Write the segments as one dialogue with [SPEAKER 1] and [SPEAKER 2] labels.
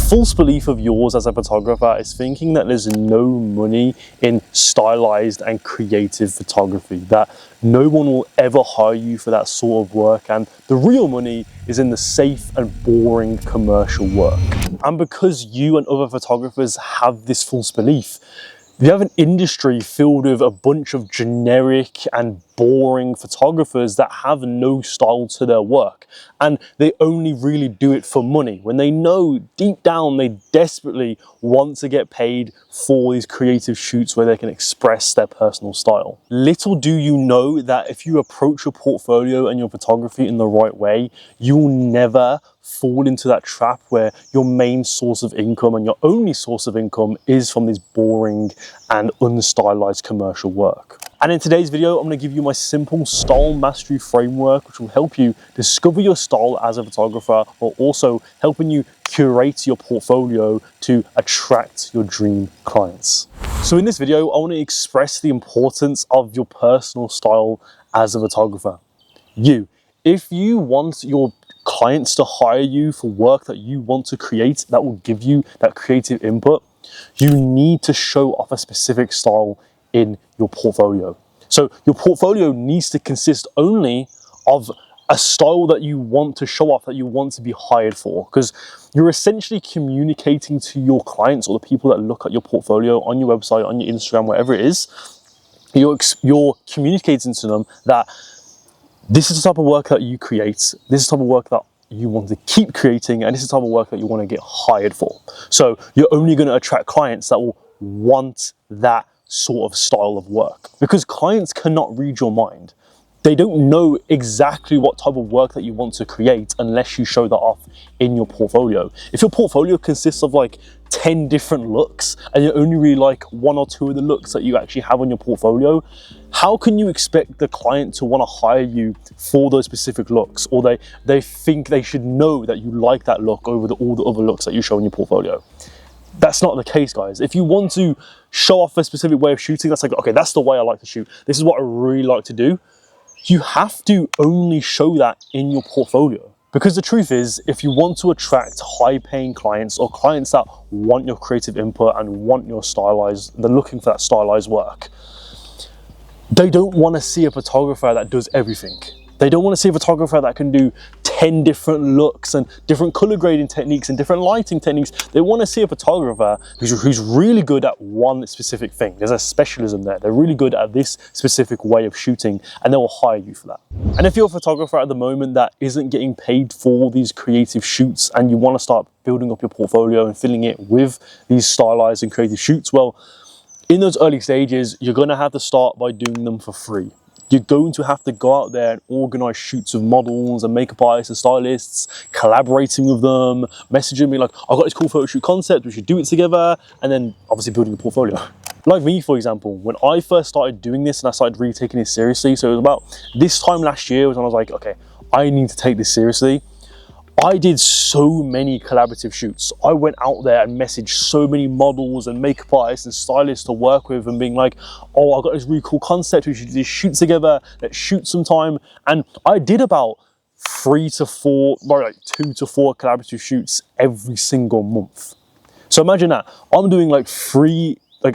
[SPEAKER 1] false belief of yours as a photographer is thinking that there's no money in stylized and creative photography, that no one will ever hire you for that sort of work, and the real money is in the safe and boring commercial work. And because you and other photographers have this false belief, you have an industry filled with a bunch of generic and boring photographers that have no style to their work, and they only really do it for money, when they know deep down they desperately want to get paid for these creative shoots where they can express their personal style. Little do you know that if you approach your portfolio and your photography in the right way, you will never fall into that trap where your main source of income and your only source of income is from this boring and unstylized commercial work. And in today's video, I'm going to give you my simple style mastery framework, which will help you discover your style as a photographer, while also helping you curate your portfolio to attract your dream clients. So in this video, I want to express the importance of your personal style as a photographer. If you want your clients to hire you for work that you want to create, that will give you that creative input, you need to show off a specific style in your portfolio. So your portfolio needs to consist only of a style that you want to show off, that you want to be hired for, because you're essentially communicating to your clients or the people that look at your portfolio on your website, on your Instagram, wherever it is, you're communicating to them that this is the type of work that you create, this is the type of work that you want to keep creating, and this is the type of work that you want to get hired for. So you're only going to attract clients that will want that sort of style of work, because clients cannot read your mind. They don't know exactly what type of work that you want to create unless you show that off in your portfolio. If your portfolio consists of like 10 different looks and you only really like one or two of the looks that you actually have on your portfolio, how can you expect the client to want to hire you for those specific looks? Or they think they should know that you like that look over all the other looks that you show in your portfolio. That's not the case, guys. If you want to show off a specific way of shooting, that's like, okay, that's the way I like to shoot, this is what I really like to do, you have to only show that in your portfolio. Because the truth is, if you want to attract high-paying clients or clients that want your creative input and want your stylized, they're looking for that stylized work, they don't want to see a photographer that does everything. They don't want to see a photographer that can do 10 different looks and different color grading techniques and different lighting techniques. They want to see a photographer who's really good at one specific thing. There's a specialism there. They're really good at this specific way of shooting, and they will hire you for that. And if you're a photographer at the moment that isn't getting paid for these creative shoots and you want to start building up your portfolio and filling it with these stylized and creative shoots, well, in those early stages, you're going to have to start by doing them for free. You're going to have to go out there and organize shoots with models and makeup artists and stylists, collaborating with them, messaging me like, I've got this cool photo shoot concept, we should do it together, and then obviously building a portfolio. Like me, for example, when I first started doing this and I started really taking it seriously, so it was about this time last year was when I was like, okay, I need to take this seriously. I did so many collaborative shoots. I went out there and messaged so many models and makeup artists and stylists to work with and being like, oh, I've got this really cool concept, we should do this shoot together, let's shoot sometime. And I did about 2 to 4 collaborative shoots every single month. So imagine that, I'm doing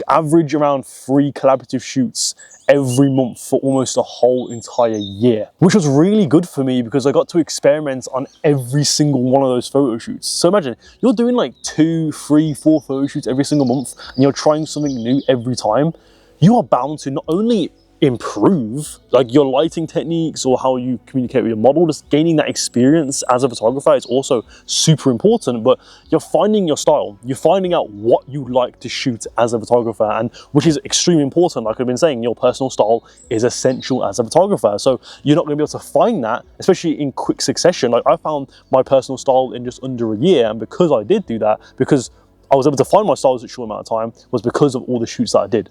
[SPEAKER 1] average around 3 collaborative shoots every month for almost a whole entire year, which was really good for me because I got to experiment on every single one of those photo shoots. So imagine you're doing like 2, 3, 4 photo shoots every single month and you're trying something new every time. You are bound to not only improve like your lighting techniques or how you communicate with your model, just gaining that experience as a photographer is also super important, but you're finding your style, you're finding out what you like to shoot as a photographer, and which is extremely important. Like I've been saying, your personal style is essential as a photographer, so you're not going to be able to find that, especially in quick succession. Like I found my personal style in just under a year, and because I did do that, because I was able to find my style in a short amount of time, was because of all the shoots that I did.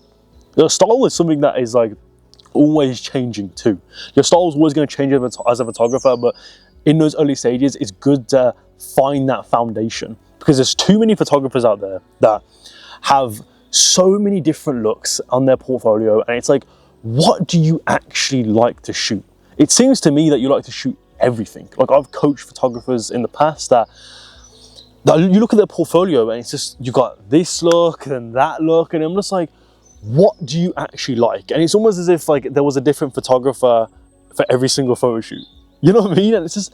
[SPEAKER 1] The style is something that is like always changing too. Your style is always going to change as a photographer, but in those early stages, it's good to find that foundation, because there's too many photographers out there that have so many different looks on their portfolio, and it's like, what do you actually like to shoot? It seems to me that you like to shoot everything. Like I've coached photographers in the past that You look at their portfolio and it's just, you got this look and that look, and I'm just like, what do you actually like? And it's almost as if like there was a different photographer for every single photo shoot. You know what I mean? And it's just,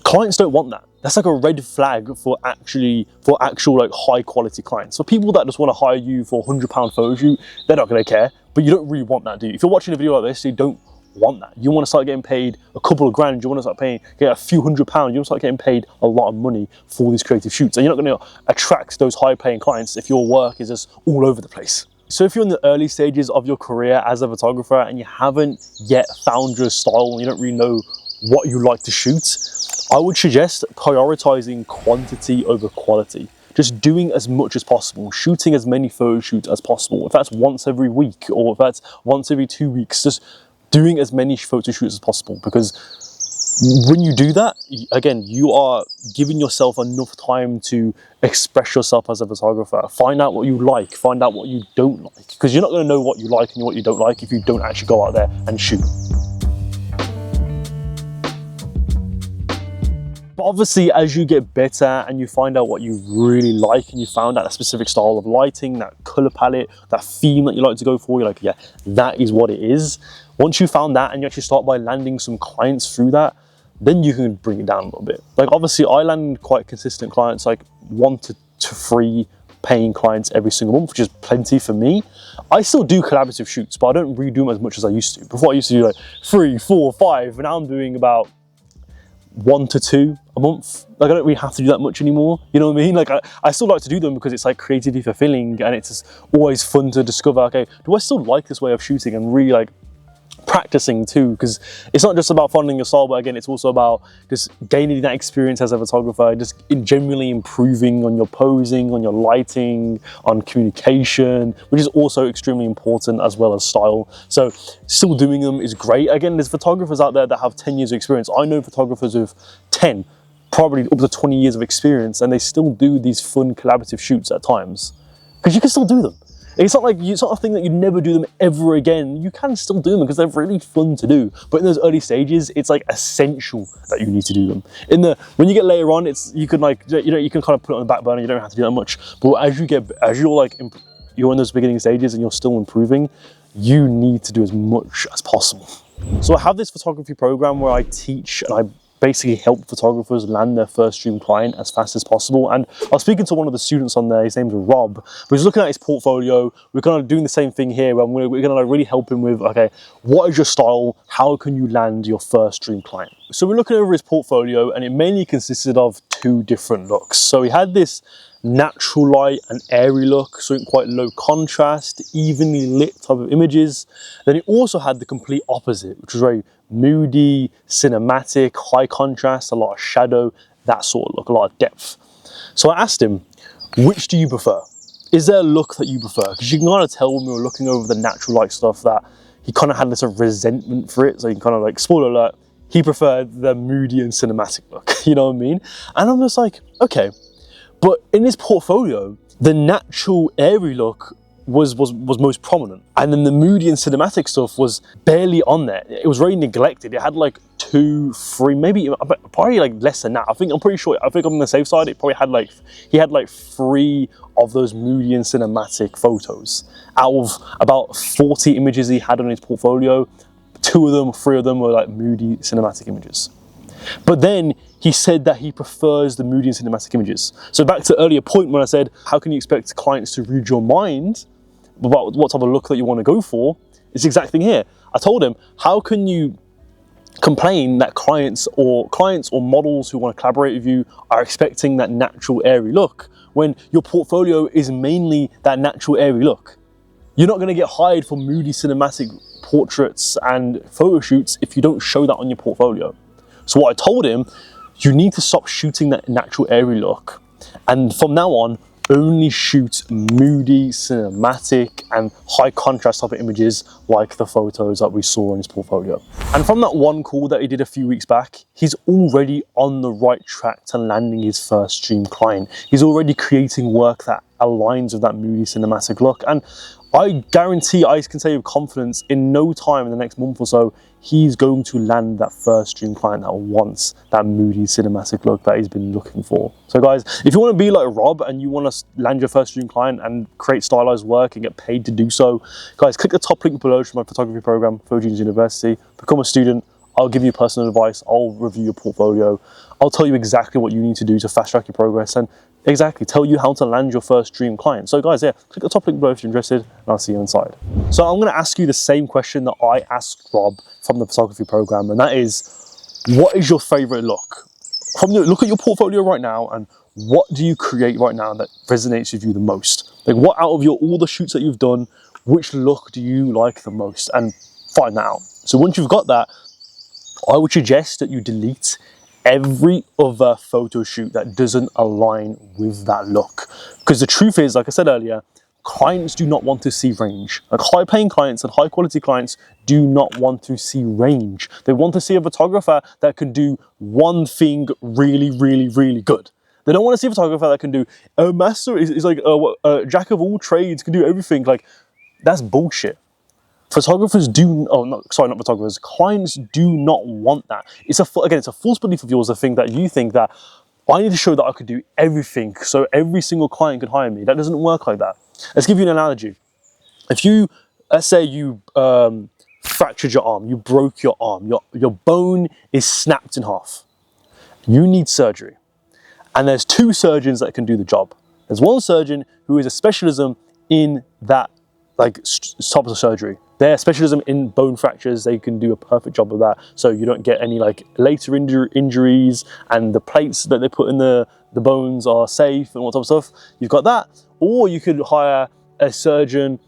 [SPEAKER 1] clients don't want that. That's like a red flag for actual like high quality clients. For people that just want to hire you for £100 photo shoot, they're not going to care, but you don't really want that, do you? If you're watching a video like this, you don't want that. You want to start getting paid a couple of grand, you want to start get a few £100, you want to start getting paid a lot of money for these creative shoots. And you're not going to attract those high paying clients if your work is just all over the place. So if you're in the early stages of your career as a photographer and you haven't yet found your style and you don't really know what you like to shoot, I would suggest prioritizing quantity over quality. Just doing as much as possible, shooting as many photo shoots as possible. If that's once every week or if that's once every 2 weeks, just doing as many photo shoots as possible, because when you do that, again, you are giving yourself enough time to express yourself as a photographer. Find out what you like, find out what you don't like, because you're not going to know what you like and what you don't like if you don't actually go out there and shoot. But obviously, as you get better and you find out what you really like and you found out that specific style of lighting, that color palette, that theme that you like to go for, you're like, yeah, that is what it is. Once you found that and you actually start by landing some clients through that, then you can bring it down a little bit. Like obviously I land quite consistent clients, like 1 to 3 paying clients every single month, which is plenty for me. I still do collaborative shoots, but I don't really do them as much as I used to. Before I used to do like 3, 4, 5, and now I'm doing about 1 to 2 a month. Like I don't really have to do that much anymore, you know what I mean? Like I still like to do them because it's like creatively fulfilling and it's just always fun to discover, okay, do I still like this way of shooting, and really like practicing too, because it's not just about finding your style, but again, it's also about just gaining that experience as a photographer, just generally improving on your posing, on your lighting, on communication, which is also extremely important, as well as style. So still doing them is great. Again, there's photographers out there that have 10 years of experience. I know photographers with 10, probably up to 20 years of experience, and they still do these fun collaborative shoots at times, because you can still do them. It's not like it's not a thing that you never do them ever again. You can still do them because they're really fun to do. But in those early stages, it's like essential that you need to do them. When you get later on, you can kind of put it on the back burner. You don't have to do that much. But as you're in those beginning stages and you're still improving, you need to do as much as possible. So I have this photography program where I teach and I basically help photographers land their first dream client as fast as possible. And I was speaking to one of the students on there, his name's Rob, who's looking at his portfolio. We're kind of doing the same thing here, where we're going to really help him with, okay, what is your style? How can you land your first dream client? So we're looking over his portfolio, and it mainly consisted of 2 different looks. So he had this natural light and airy look, so quite low contrast, evenly lit type of images. Then he also had the complete opposite, which was very moody, cinematic, high contrast, a lot of shadow, that sort of look, a lot of depth. So I asked him, which do you prefer? Is there a look that you prefer? Because you can kind of tell when we were looking over the natural light stuff that he kind of had this resentment for it. So you can kind of like, spoiler alert, he preferred the moody and cinematic look, you know what I mean? And I'm just like, okay. But in his portfolio, the natural airy look was most prominent. And then the moody and cinematic stuff was barely on there. It was very neglected. It had like 2, 3, maybe probably like less than that. I think on the safe side, it probably had he had like 3 of those moody and cinematic photos. Out of about 40 images he had on his portfolio, 3 of them were like moody cinematic images. But then he said that he prefers the moody and cinematic images. So back to the earlier point when I said, how can you expect clients to read your mind about what type of look that you want to go for? It's the exact thing here. I told him, how can you complain that clients or models who want to collaborate with you are expecting that natural airy look when your portfolio is mainly that natural airy look? You're not going to get hired for moody cinematic portraits and photo shoots if you don't show that on your portfolio. So what I told him, you need to stop shooting that natural airy look, and from now on, only shoot moody, cinematic, and high contrast type of images like the photos that we saw in his portfolio. And from that one call that he did a few weeks back, he's already on the right track to landing his first dream client. He's already creating work that aligns with that moody cinematic look. And I guarantee, I can say with confidence, in no time in the next month or so, he's going to land that first dream client that wants that moody cinematic look that he's been looking for. So guys, if you want to be like Rob and you want to land your first dream client and create stylized work and get paid to do so, guys, click the top link below for my photography program, Photogenius University. Become a student. I'll give you personal advice. I'll review your portfolio. I'll tell you exactly what you need to do to fast track your progress and exactly tell you how to land your first dream client. So guys, yeah, click the top link below if you're interested, and I'll see you inside. So I'm going to ask you the same question that I asked Rob from the photography program, and that is, what is your favorite look? Look at your portfolio right now, and what do you create right now that resonates with you the most? Like, what out of all the shoots that you've done, which look do you like the most? And find that out. So once you've got that, I would suggest that you delete every other photo shoot that doesn't align with that look. Because the truth is, like I said earlier, clients do not want to see range. Like, high paying clients and high quality clients do not want to see range. They want to see a photographer that can do one thing really, really, really good. They don't want to see a photographer that can do a master, is like a jack of all trades, can do everything. Like, that's bullshit. Photographers do, not photographers, clients do not want that. It's a false belief of yours to think that you think that I need to show that I could do everything so every single client could hire me. That doesn't work like that. Let's give you an analogy. If you, let's say you fractured your arm, you broke your arm, your bone is snapped in half. You need surgery. And there's two surgeons that can do the job. There's one surgeon who is a specialism in that type of surgery. Their specialism in bone fractures, they can do a perfect job of that, so you don't get any like later injuries, and the plates that they put in the bones are safe and all that type of stuff. You've got that. Or you could hire a surgeon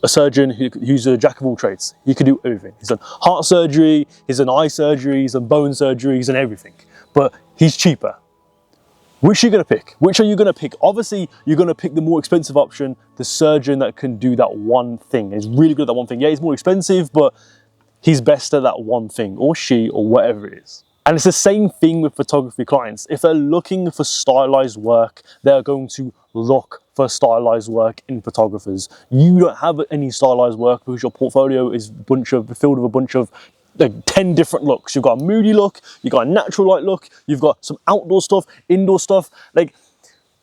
[SPEAKER 1] who's a jack of all trades. He could do everything. He's done heart surgery, he's done eye surgery, he's done bone surgery, he's done everything. But he's cheaper. Which are you going to pick? Which are you going to pick? Obviously, you're going to pick the more expensive option, the surgeon that can do that one thing. He's really good at that one thing. Yeah, he's more expensive, but he's best at that one thing, or she, or whatever it is. And it's the same thing with photography clients. If they're looking for stylized work, they're going to look for stylized work in photographers. You don't have any stylized work because your portfolio is filled with a bunch of like 10 different looks. You've got a moody look, you've got a natural light look, you've got some outdoor stuff, indoor stuff. Like,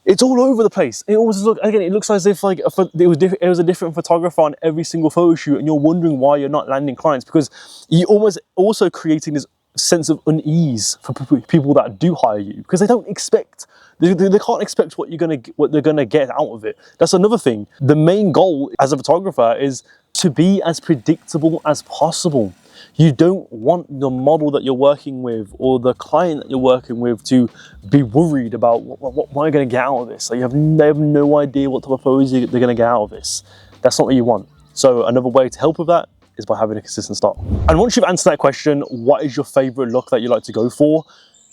[SPEAKER 1] it's all over the place. It almost it looks as if like it was a different photographer on every single photo shoot, and you're wondering why you're not landing clients, because you're almost also creating this sense of unease for people that do hire you, because they don't expect, they can't expect what they're gonna get out of it. That's another thing. The main goal as a photographer is to be as predictable as possible. You don't want the model that you're working with or the client that you're working with to be worried about what am I going to get out of this. Like, they have no idea what type of photos they're going to get out of this. That's not what you want. So another way to help with that is by having a consistent style. And once you've answered that question, what is your favorite look that you like to go for?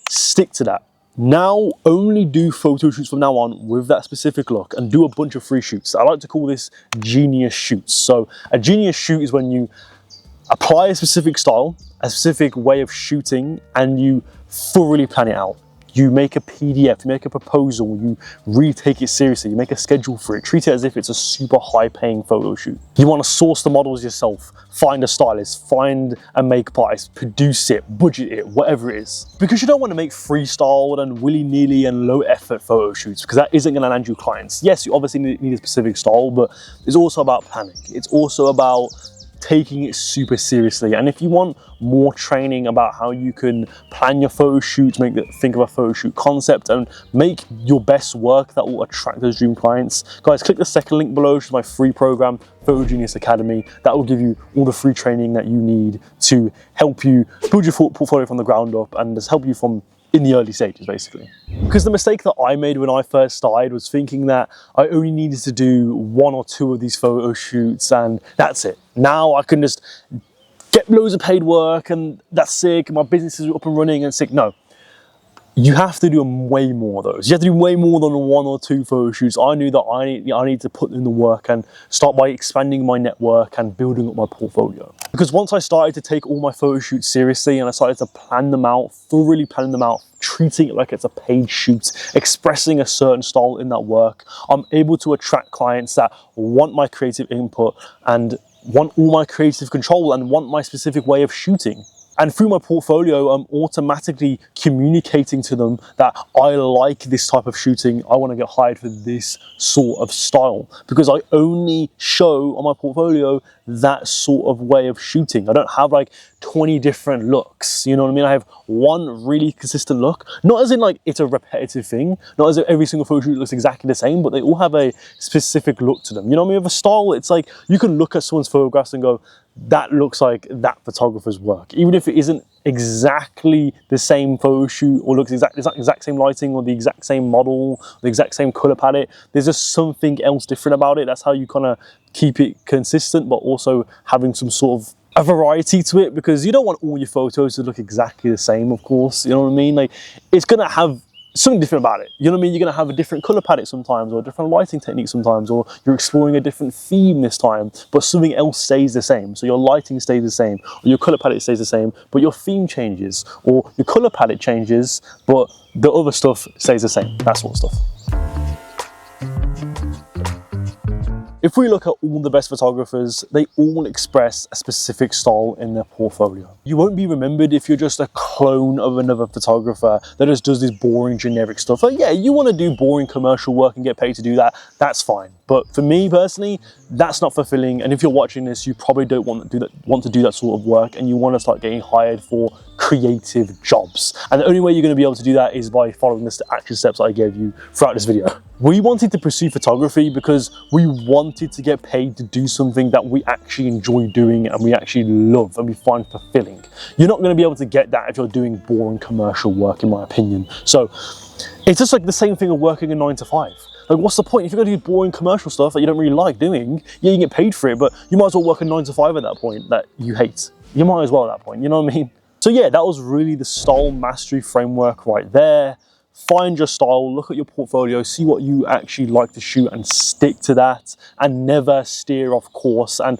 [SPEAKER 1] Stick to that. Now only do photo shoots from now on with that specific look, and do a bunch of free shoots. I like to call this genius shoots. So a genius shoot is when you apply a specific style, a specific way of shooting, and you thoroughly plan it out. You make a PDF, you make a proposal, you really take it seriously, you make a schedule for it, treat it as if it's a super high paying photo shoot. You want to source the models yourself, find a stylist, find a makeup artist, produce it, budget it, whatever it is. Because you don't want to make freestyle and willy-nilly and low effort photo shoots, because that isn't going to land you clients. Yes, you obviously need a specific style, but it's also about planning. It's also about taking it super seriously. And if you want more training about how you can plan your photo shoots, think of a photo shoot concept and make your best work that will attract those dream clients, guys, click the second link below, which is my free program, Photogenius Academy. That will give you all the free training that you need to help you build your portfolio from the ground up and just help you from in the early stages, basically. Because the mistake that I made when I first started was thinking that I only needed to do 1 or 2 of these photo shoots and that's it. Now I can just get loads of paid work and that's sick, my business is up and running and sick. No, you have to do way more of those. You have to do way more than 1 or 2 photo shoots. I knew that I need to put in the work and start by expanding my network and building up my portfolio. Because once I started to take all my photo shoots seriously and I started to plan them out, thoroughly planning them out, treating it like it's a paid shoot, expressing a certain style in that work, I'm able to attract clients that want my creative input and want all my creative control and want my specific way of shooting. And through my portfolio, I'm automatically communicating to them that I like this type of shooting. I want to get hired for this sort of style because I only show on my portfolio that sort of way of shooting. I don't have like 20 different looks, you know what I mean? I have one really consistent look, not as in like it's a repetitive thing, not as if every single photo shoot looks exactly the same, but they all have a specific look to them. You know what I mean? With a style, it's like you can look at someone's photographs and go, that looks like that photographer's work, even if it isn't exactly the same photo shoot or looks exactly the exact same lighting or the exact same model, the exact same color palette. There's just something else different about it. That's how you kind of keep it consistent, but also having some sort of a variety to it, because you don't want all your photos to look exactly the same, of course. You know what I mean? Like, it's gonna have something different about it. You know what I mean? You're gonna have a different color palette sometimes, or a different lighting technique sometimes, or you're exploring a different theme this time, but something else stays the same. So your lighting stays the same, or your color palette stays the same, but your theme changes, or your color palette changes, but the other stuff stays the same. That sort of stuff. If we look at all the best photographers, they all express a specific style in their portfolio. You won't be remembered if you're just a clone of another photographer that just does this boring generic stuff. Like, yeah, you want to do boring commercial work and get paid to do that, that's fine. But for me personally, that's not fulfilling. And if you're watching this, you probably don't want to do that sort of work, and you want to start getting hired for creative jobs. And the only way you're going to be able to do that is by following the action steps I gave you throughout this video. We wanted to pursue photography because we wanted to get paid to do something that we actually enjoy doing and we actually love and we find fulfilling. You're not going to be able to get that if you're doing boring commercial work, in my opinion. So it's just like the same thing of working a 9 to 5. Like, what's the point? If you're going to do boring commercial stuff that you don't really like doing, yeah, you get paid for it, but you might as well work a 9 to 5 at that point that you hate. You might as well at that point, you know what I mean? So yeah, that was really the style mastery framework right there. Find your style, look at your portfolio, see what you actually like to shoot and stick to that, and never steer off course. And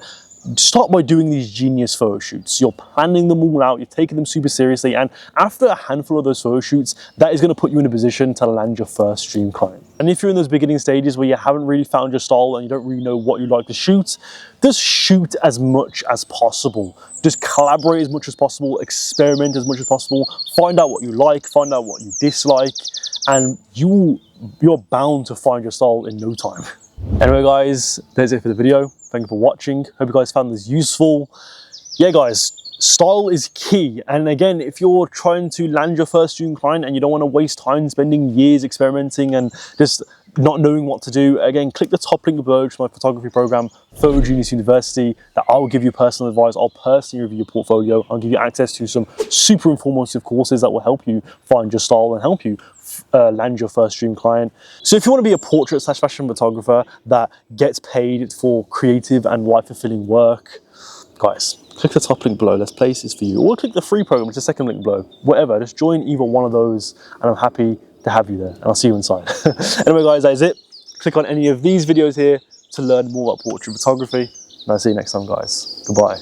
[SPEAKER 1] start by doing these genius photo shoots. You're planning them all out, you're taking them super seriously, and after a handful of those photo shoots, that is going to put you in a position to land your first dream client. And if you're in those beginning stages where you haven't really found your style and you don't really know what you'd like to shoot, just shoot as much as possible. Just collaborate as much as possible, experiment as much as possible, find out what you like, find out what you dislike, and you're bound to find your style in no time. Anyway guys, that's it for the video. Thank you for watching. Hope you guys found this useful. Yeah guys, style is key. And again, if you're trying to land your first dream client and you don't want to waste time spending years experimenting and just not knowing what to do, again, click the top link below to my photography program, Photo Genius University, that I will give you personal advice. I'll personally review your portfolio. I'll give you access to some super informative courses that will help you find your style and help you land your first dream client. So if you want to be a portrait/fashion photographer that gets paid for creative and life-fulfilling work, guys, click the top link below. There's places for you. Or click the free program, which is the second link below. Whatever, just join either one of those and I'm happy to have you there. And I'll see you inside. Anyway guys, that is it. Click on any of these videos here to learn more about portrait photography. And I'll see you next time guys. Goodbye.